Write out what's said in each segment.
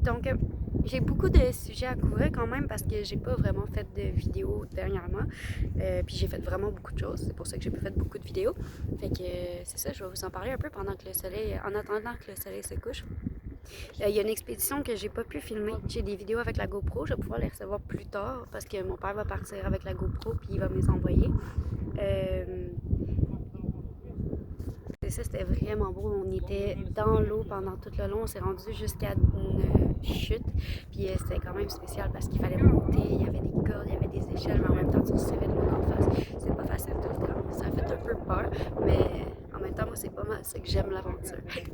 Donc, j'ai beaucoup de sujets à couvrir quand même parce que j'ai pas vraiment fait de vidéos dernièrement. Puis j'ai fait vraiment beaucoup de choses. C'est pour ça que j'ai pas fait beaucoup de vidéos. Fait que c'est ça, je vais vous en parler un peu pendant que le soleil, en attendant que le soleil se couche. Il y a une expédition que j'ai pas pu filmer. J'ai des vidéos avec la GoPro. Je vais pouvoir les recevoir plus tard parce que mon père va partir avec la GoPro puis il va me les envoyer. C'est ça, c'était vraiment beau. On était dans l'eau pendant tout le long. On s'est rendu jusqu'à une chute. Puis c'était quand même spécial parce qu'il fallait monter. Il y avait des cordes, il y avait des échelles, mais en même temps, tu recevais de l'eau en face. C'est pas facile tout le temps. Ça a fait un peu peur, mais en même temps, moi, c'est pas mal ça que j'aime l'aventure. Fait que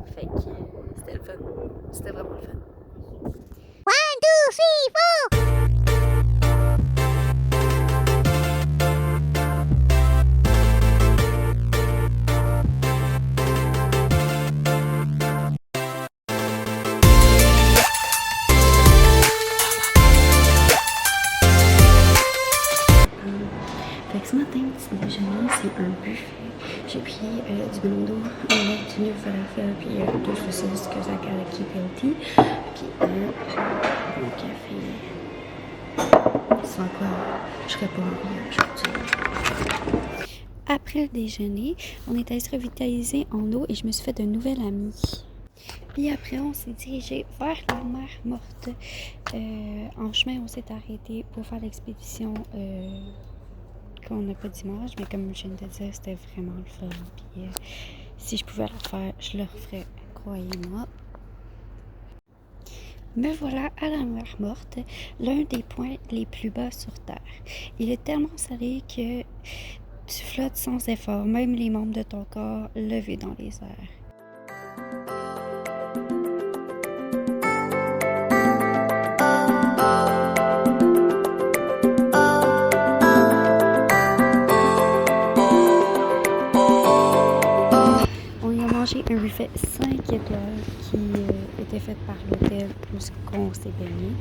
c'était le fun. C'était vraiment le fun. 1, 2, 3, 4! Fait que ce matin, petit déjeuner, c'est un buffet. J'ai pris du blendo, un lait, du new falafel, puis deux saucisses que ça a qui pelty, puis un café. Sans quoi, je serais pas en vie aujourd'hui. Après le déjeuner, on est allé se revitaliser en eau et je me suis fait de nouvel ami. Puis après, on s'est dirigé vers la mer Morte. En chemin, on s'est arrêté pour faire l'expédition qu'on n'a pas d'image, mais comme je viens de dire, c'était vraiment le fun. Puis si je pouvais le refaire, je le referais, croyez-moi. Me voilà à la mer Morte, l'un des points les plus bas sur Terre. Il est tellement salé que tu flottes sans effort, même les membres de ton corps levés dans les airs. Un buffet 5 étoiles qui était fait par l'hôtel où on s'est baigné.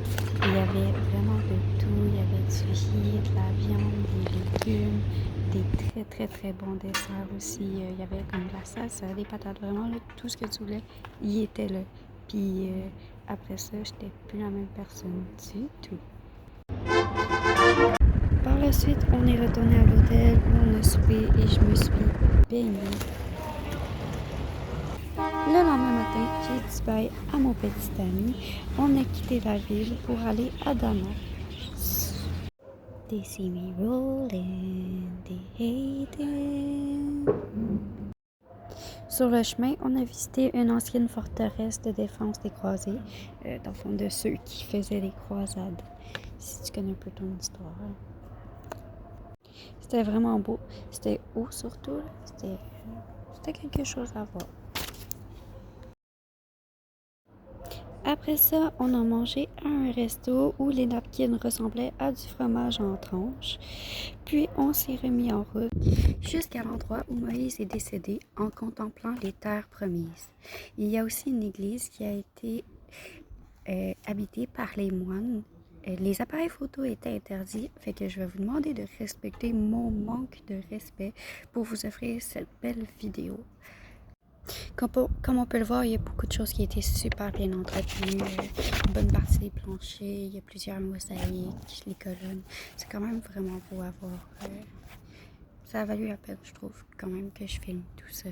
Il y avait vraiment de tout. Il y avait du riz, de la viande, des légumes, des très très bons desserts aussi. Il y avait comme de la salsa, des patates, vraiment là, tout ce que tu voulais, il était là. Puis après ça, j'étais plus la même personne du tout. Par la suite, on est retourné à l'hôtel où on a soupé et je me suis baignée. Le lendemain matin, j'ai dit bye à mon petit ami. On a quitté la ville pour aller à Damas. They see me rolling, they hate it. Sur le chemin, on a visité une ancienne forteresse de défense des croisés, dans le fond de ceux qui faisaient les croisades, si tu connais un peu ton histoire. C'était vraiment beau, c'était haut surtout, c'était quelque chose à voir. Après ça, on a mangé à un resto où les napkins ressemblaient à du fromage en tranches. Puis on s'est remis en route jusqu'à l'endroit où Moïse est décédé en contemplant les terres promises. Il y a aussi une église qui a été habitée par les moines. Les appareils photo étaient interdits, fait que je vais vous demander de respecter mon manque de respect pour vous offrir cette belle vidéo. Comme on peut le voir, il y a beaucoup de choses qui ont été super bien entretenues. Une bonne partie des planchers, il y a plusieurs mosaïques, les colonnes. C'est quand même vraiment beau à voir. Ça a valu la peine, je trouve, quand même, que je filme tout ça.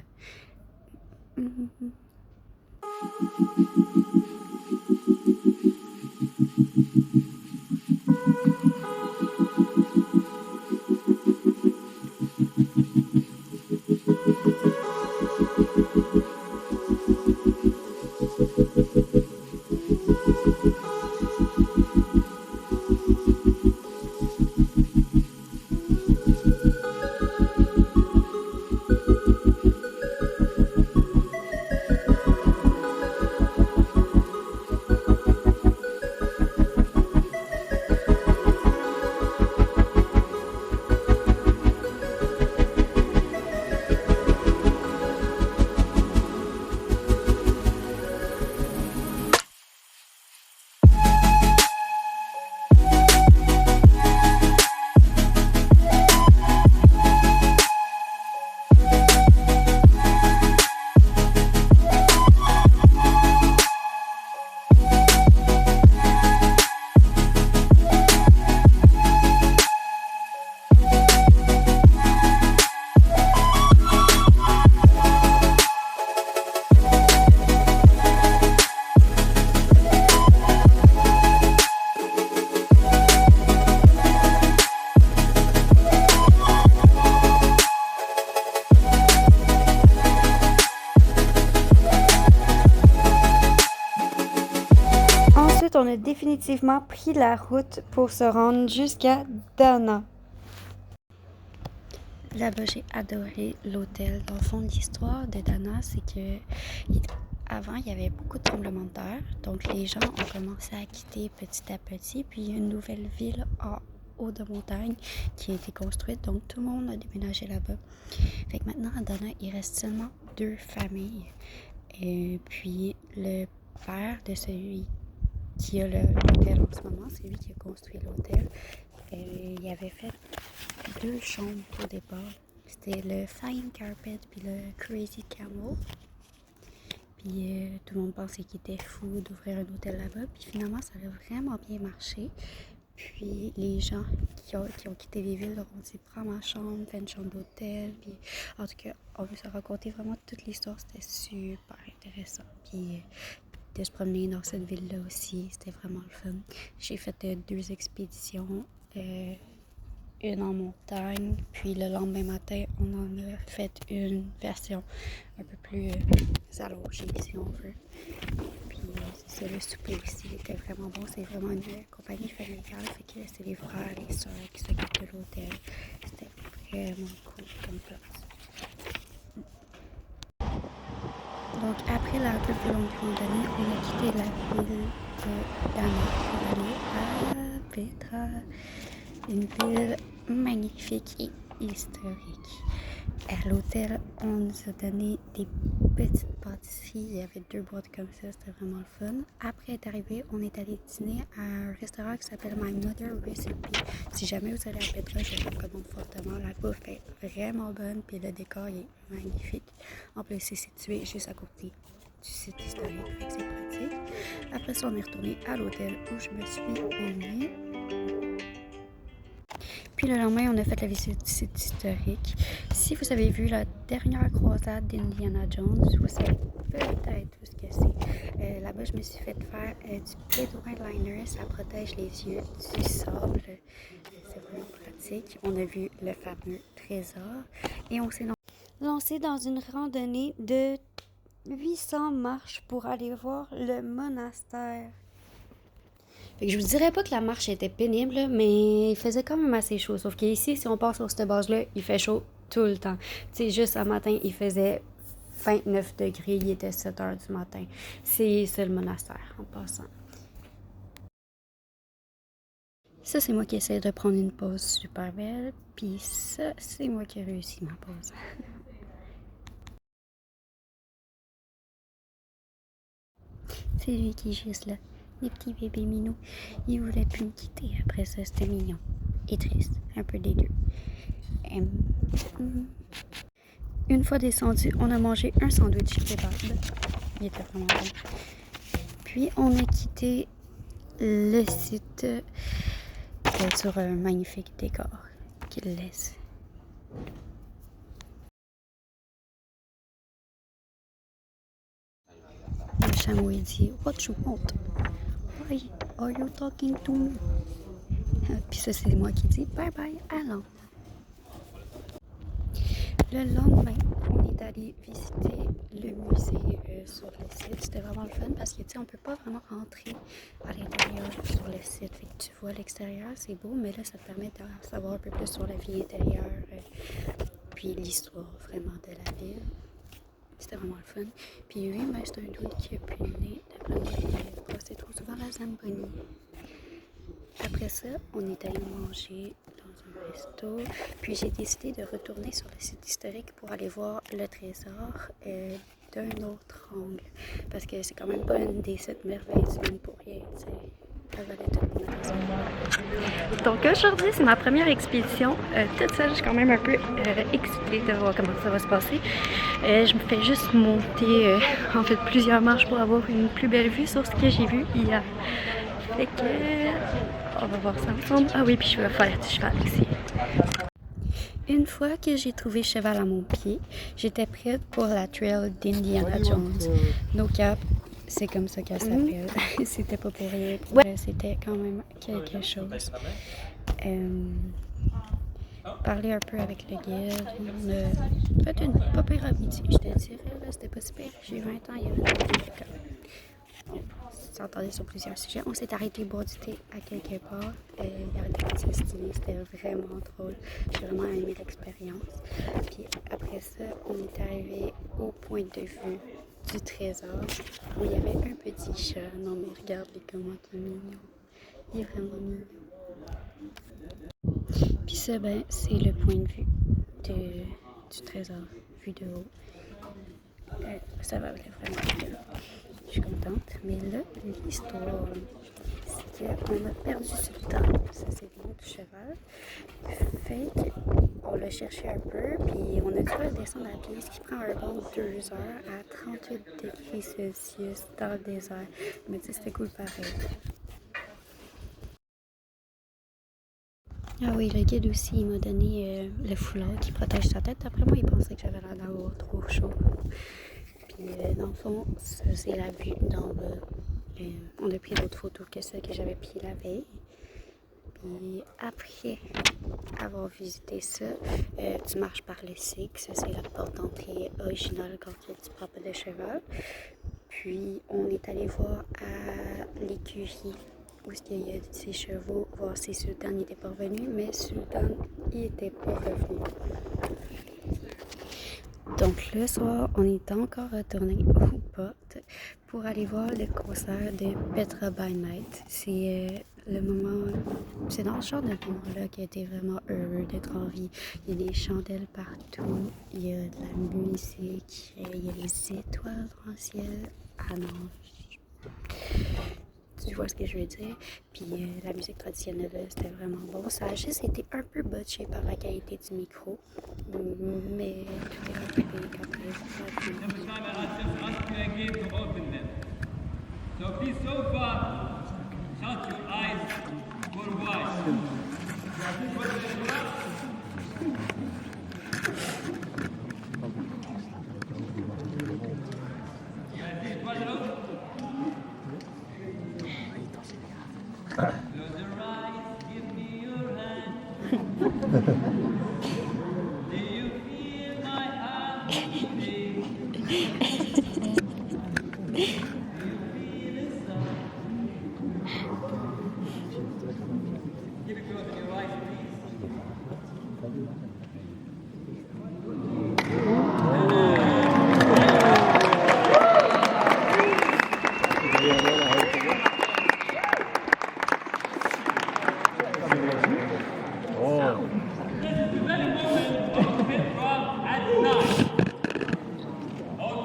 Ensuite, on a définitivement pris la route pour se rendre jusqu'à Dana. Là-bas, j'ai adoré l'hôtel. Dans le fond, l'histoire de Dana, c'est que avant, il y avait beaucoup de tremblements de terre. Donc, les gens ont commencé à quitter petit à petit. Puis, il y a une nouvelle ville en haut de montagne qui a été construite. Donc, tout le monde a déménagé là-bas. Fait que maintenant, à Dana, il reste seulement 2 familles. Et puis, le père de celui qui a l'hôtel en ce moment, c'est lui qui a construit l'hôtel. Il avait fait 2 chambres au départ. C'était le Flying Carpet puis le Crazy Camel. Puis tout le monde pensait qu'il était fou d'ouvrir un hôtel là-bas. Puis finalement, ça a vraiment bien marché. Puis les gens qui ont quitté les villes leur ont dit « Prends ma chambre, fais une chambre d'hôtel. » Puis en tout cas, on nous a raconté vraiment toute l'histoire. C'était super intéressant. Puis de se promener dans cette ville-là aussi, c'était vraiment le fun. J'ai fait 2 expéditions. Une en montagne, puis le lendemain matin, on en a fait une version un peu plus allongée, si on veut. Puis c'est ça, le souper aussi était vraiment bon. C'est vraiment une compagnie familiale, fait que c'est les frères et les sœurs qui s'occupent de l'hôtel. C'était vraiment cool comme place. Donc après la un peu plus longue randonnée, on a quitté la ville de Dana pour aller à Petra. Une ville magnifique et historique. À l'hôtel, on nous a donné des petites pâtisseries. Il y avait 2 boîtes comme ça, c'était vraiment le fun. Après être arrivé, on est allé dîner à un restaurant qui s'appelle My Mother Recipe. Si jamais vous allez à Petra, je le recommande fortement. La bouffe est vraiment bonne, puis le décor est magnifique. En plus, c'est situé juste à côté du site historique, fait que c'est pratique. Après ça, on est retourné à l'hôtel où je me suis baignée. Puis le lendemain, on a fait la visite du site historique. Si vous avez vu la dernière croisade d'Indiana Jones, vous savez peut-être tout ce que c'est. Là-bas, je me suis fait faire du Bedouin Liner. Ça protège les yeux du sable. C'est vraiment pratique. On a vu le fameux trésor. Et on s'est lancé dans une randonnée de 800 marches pour aller voir le monastère. Fait que je vous dirais pas que la marche était pénible, mais il faisait quand même assez chaud. Sauf qu'ici, si on passe sur cette base-là, il fait chaud tout le temps. Tu sais, juste ce matin, il faisait 29 degrés, il était 7 heures du matin. C'est le monastère, en passant. Ça, c'est moi qui essaie de prendre une pause super belle. Puis ça, c'est moi qui ai réussi ma pause. C'est lui qui est juste là. Les petits bébés minous. Il voulait plus me quitter. Après ça, c'était mignon. Et triste. Un peu des deux. Une fois descendu, on a mangé un sandwich kebab. Il était vraiment bon. Puis, on a quitté le site sur un magnifique décor qu'il laisse. Le chameau dit « What you want? Why are you talking to me? » Puis ça, c'est moi qui dis « Bye bye, allons. » Le lendemain, on est allé visiter le musée sur le site. C'était vraiment le fun parce que, tu sais, on peut pas vraiment rentrer à l'intérieur sur le site. Fait que tu vois l'extérieur, c'est beau, mais là, ça te permet de savoir un peu plus sur la vie intérieure puis l'histoire vraiment de la ville. C'était vraiment le fun. Puis oui, mais c'est un doute qui a pu mener de vraiment passer trop souvent la Zamboni. Après ça, on est allé manger dans un resto. Puis j'ai décidé de retourner sur le site historique pour aller voir le trésor d'un autre angle. Parce que c'est quand même pas une des 7 merveilles du monde pour rien, tu sais. Donc aujourd'hui, c'est ma première expédition. Toute seule, je suis quand même un peu excitée de voir comment ça va se passer. Je me fais juste monter en fait plusieurs marches pour avoir une plus belle vue sur ce que j'ai vu hier. Fait que on va voir ça ensemble. Ah oui, puis je vais faire du cheval aussi. Une fois que j'ai trouvé cheval à mon pied, j'étais prête pour la trail d'Indiana Jones. No Cap, c'est comme ça qu'elle s'appelle. C'était pas pour rien. C'était quand même quelque chose. Parler un peu avec le guide. On a fait une pas pire amitié, je te dirais. C'était pas super. J'ai 20 ans, il y avait s'entendait sur plusieurs sujets. On s'est arrêté boire du thé à quelque part. Il arrêtait de se styler, c'était vraiment drôle. J'ai vraiment aimé l'expérience. Puis après ça, on est arrivé au point de vue du trésor où il y avait un petit chat. Non mais regarde-les comment il est mignon. Il est vraiment mignon. Puis ça, ben, c'est le point de vue du trésor vu de haut. Ça va vraiment bien. Je suis contente. Mais là, l'histoire, c'est qu'on a perdu Sultan. Ça, c'est le nom du cheval. Fait qu'on l'a cherché un peu, puis on a dû redescendre à pied, ce qui prend un bon 2 heures à 38 degrés Celsius dans le désert. Mais tu sais, c'était cool pareil. Ah oui, le guide aussi, il m'a donné le foulard qui protège sa tête. Après moi, il pensait que j'avais l'air d'avoir trop chaud. Puis dans le fond, ça, c'est la vue d'en bas. On a pris d'autres photos que celles que j'avais prises la veille. Puis après avoir visité ça, tu marches par le SIG. Ça, c'est la porte d'entrée originale quand tu prends pas de cheval. Puis on est allé voir à l'écurie où il y a ses chevaux, voir si Sultan n'était pas revenu, mais Sultan il était pas revenu. Donc le soir, on est encore retourné aux portes pour aller voir le concert de Petra by Night. C'est le moment, c'est dans ce genre de moment-là qui a été vraiment heureux d'être en vie. Il y a des chandelles partout, il y a de la musique, il y a les étoiles dans le ciel. Ah non, tu vois ce que je veux dire. Puis la musique traditionnelle, c'était vraiment bon. Ça a juste été un peu botché par la qualité du micro. Mais tout est rattrapé après. So please, so far, shut your eyes for a while. Close your eyes, give me your hand. Do you feel my heart beating? Do you feel the sun? Keep it closed in your eyes, please.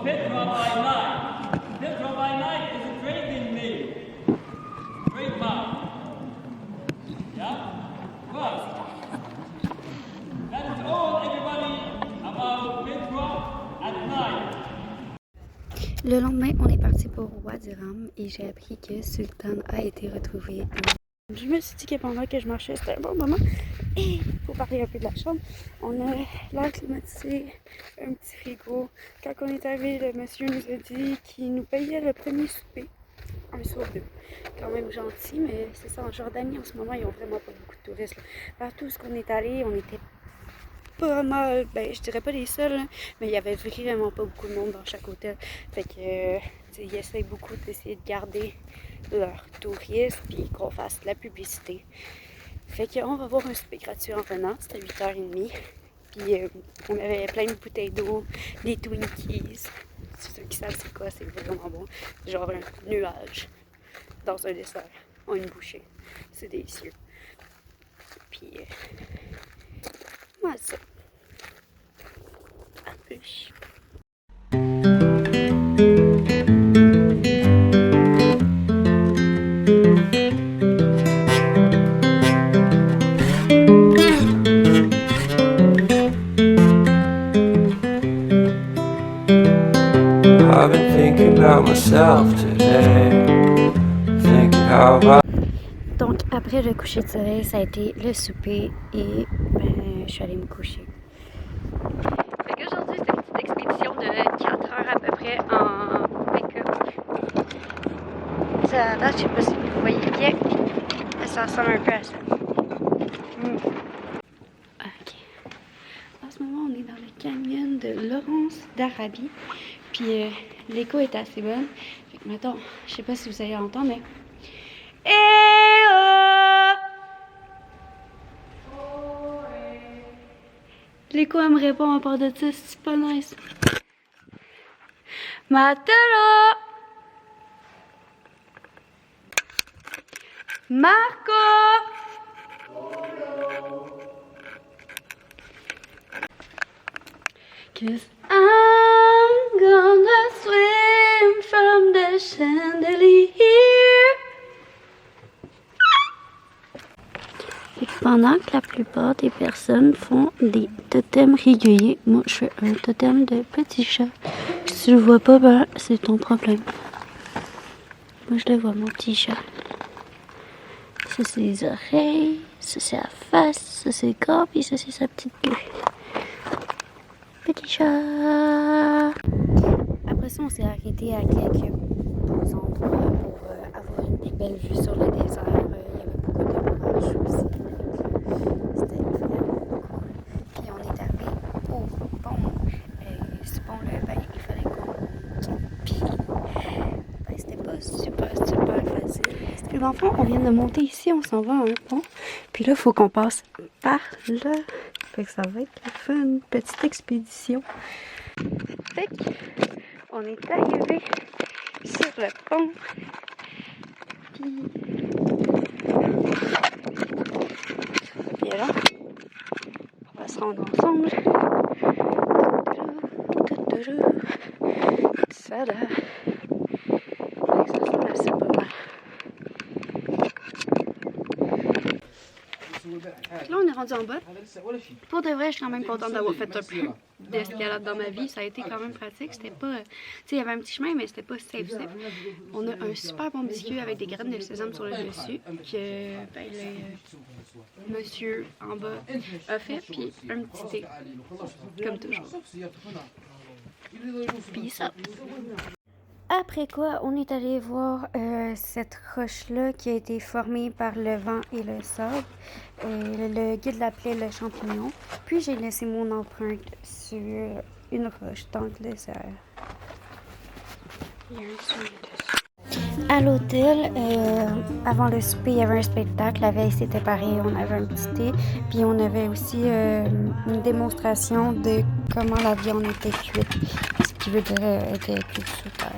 Petra by night. Petra by night is a trading name. Trademark. Yeah? First. That is all everybody about Petra at night. Le lendemain, on est parti pour Wadi Rum et j'ai appris que Sultan a été retrouvé. Je me suis dit que pendant que je marchais, c'était un bon moment. Et pour parler un peu de la chambre, on a l'air climatisé, un petit frigo. Quand on est arrivé, le monsieur nous a dit qu'il nous payait le premier souper, 1 sur 2. Quand même gentil, mais c'est ça, en Jordanie, en ce moment, ils ont vraiment pas beaucoup de touristes. Là. Partout où on est allé, on était pas mal, ben je dirais pas les seuls, là, mais il y avait vraiment pas beaucoup de monde dans chaque hôtel. Fait que, ils essayent beaucoup d'essayer de garder leur tourisme puis qu'on fasse de la publicité. Fait qu'on va avoir un souper gratuit en venant, c'était à 8h30. Puis on avait plein de bouteilles d'eau, des Twinkies. Ceux qui savent c'est quoi, c'est vraiment bon. Genre un nuage dans un dessert, en une bouchée. C'est délicieux. Puis voilà ça. À plus. I've been thinking about myself today. Thinking how about. Donc après le coucher de soleil, ça a été le souper et ben, je suis allée me coucher. Fait qu'aujourd'hui, c'est une petite expédition de 4 heures à peu près en pick-up. Ça date, je sais pas si vous voyez bien, mais ça ressemble un peu à ça. Ok. En ce moment, on est dans le canyon de Lawrence d'Arabie. Puis l'écho est assez bonne. Mettons, je sais pas si vous allez entendre, mais... Eh oh! L'écho, elle me répond à part de ça, c'est pas nice. Matelot! Marco! Cause I'm gonna swim from the chandelier. Et pendant que la plupart des personnes font des totems réguliers, moi je fais un totem de petit chat. Si tu le vois pas, ben c'est ton problème. Moi je le vois, mon petit chat. Ça c'est les oreilles, ça c'est la face, ça c'est le corps, puis ça c'est sa petite queue. Petit chat. Après ça, on s'est arrêté à quelques beaux endroits pour avoir une plus belle vue sur le désert. Il y avait beaucoup d'orages aussi. C'était vraiment cool. Puis on est arrivé au pont. Ce pont-là, ben, il fallait qu'on monte. Puis ben, c'était pas super facile. Puis dans le fond, on vient de monter ici, on s'en va à un pont. Puis là, il faut qu'on passe par là. Fait que ça va être le fun, une petite expédition. Fait qu'on est arrivé sur le pont. Puis là, on va se rendre ensemble. Ça là. Ça ressemble assez pas mal. Là, on est rendu en bas. Pour de vrai, je suis quand même contente d'avoir fait un peu d'escalade dans ma vie. Ça a été quand même pratique. C'était pas... Tu sais, il y avait un petit chemin, mais c'était pas safe. On a un super bon biscuit avec des graines de sésame sur le dessus que ben, le monsieur en bas a fait. Puis un petit thé, comme toujours. Puis ça. Après quoi, on est allé voir cette roche-là qui a été formée par le vent et le sable. Le guide l'appelait le champignon. Puis j'ai laissé mon empreinte sur une roche dans le désert. Il y a un soleil dessus. À l'hôtel, avant le souper, il y avait un spectacle. La veille, c'était pareil. On avait un petit thé. Puis on avait aussi une démonstration de comment la viande était cuite. Ce qui veut dire était cuite super.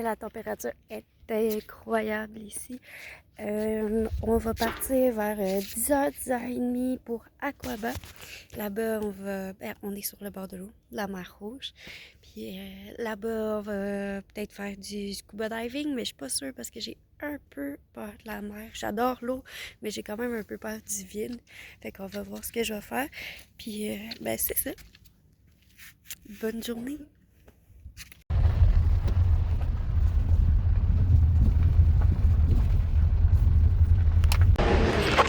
La température est incroyable ici. On va partir vers 10h, 10h30 pour Aqaba. Là-bas, on est sur le bord de l'eau, la mer Rouge. Puis là-bas, on va peut-être faire du scuba diving, mais je suis pas sûre parce que j'ai un peu peur de la mer. J'adore l'eau, mais j'ai quand même un peu peur du vide. Fait qu'on va voir ce que je vais faire. Puis, ben c'est ça. Bonne journée!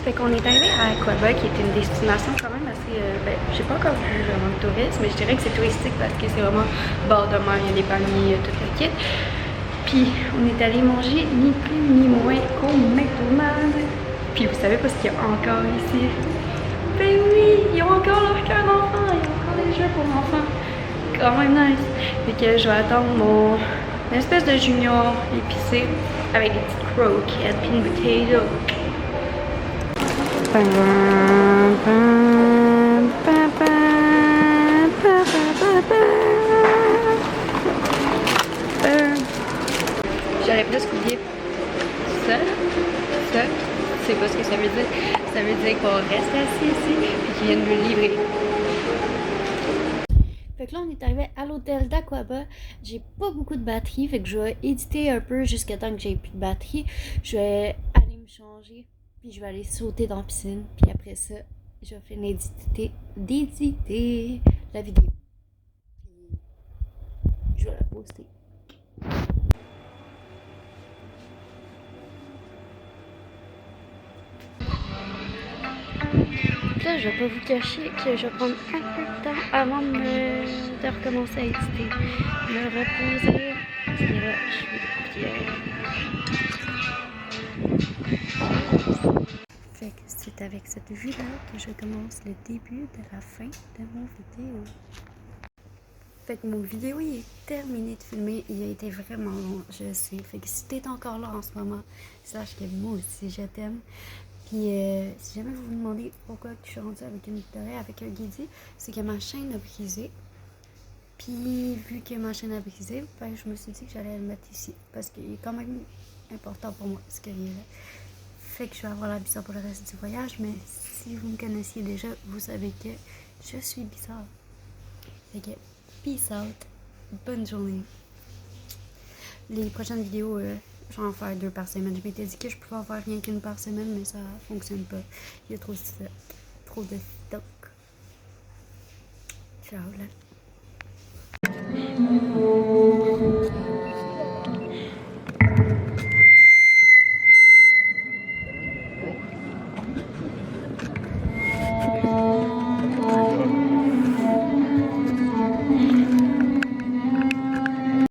Fait qu'on est arrivé à Aquaba, qui est une destination quand même assez... j'ai pas encore vu vraiment de tourisme, mais je dirais que c'est touristique parce que c'est vraiment bord de mer, il y a des palmiers, tout le kit. Puis on est allé manger ni plus ni moins qu'au McDonald's. Puis vous savez pas ce qu'il y a encore ici? Ben oui, ils ont encore leur cœur d'enfant, ils ont encore des jeux pour enfants. Quand même nice. Fait que je vais attendre mon espèce de junior épicé avec des petites croquettes puis une bouteille d'eau. J'aurais presque oublié ça. Je sais pas ce que ça veut dire. Ça veut dire qu'on reste assis ici et qu'ils viennent me livrer. Fait que là, on est arrivé à l'hôtel d'Aqaba. J'ai pas beaucoup de batterie, fait que je vais éditer un peu jusqu'à temps que j'ai plus de batterie. Je vais aller me changer, puis je vais aller sauter dans la piscine. Puis après ça, je vais finir d'éditer la vidéo. Puis je vais la poster. Là, je vais pas vous cacher que je vais prendre un peu de temps avant de recommencer à éditer. Me reposer. Et là, fait que c'est avec cette vue-là que je commence le début de la fin de mon vidéo. Fait que mon vidéo il est terminé de filmer. Il a été vraiment long, je sais. Fait que si t'es encore là en ce moment, sache que moi aussi je t'aime. Puis si jamais vous vous demandez pourquoi je suis rendue avec une tutoriel avec un guidi, c'est que ma chaîne a brisé. Puis vu que ma chaîne a brisé, ben, je me suis dit que j'allais le mettre ici. Parce qu'il est quand même important pour moi ce qu'il est là. Fait que je vais avoir la bizarre pour le reste du voyage. Mais si vous me connaissiez déjà, vous savez que je suis bizarre. Fait que peace out. Bonne journée. Les prochaines vidéos... je vais en faire 2 par semaine. Je m'étais dit que je pouvais en faire rien qu'une par semaine, mais ça fonctionne pas. Il y a trop de stock. Ciao là.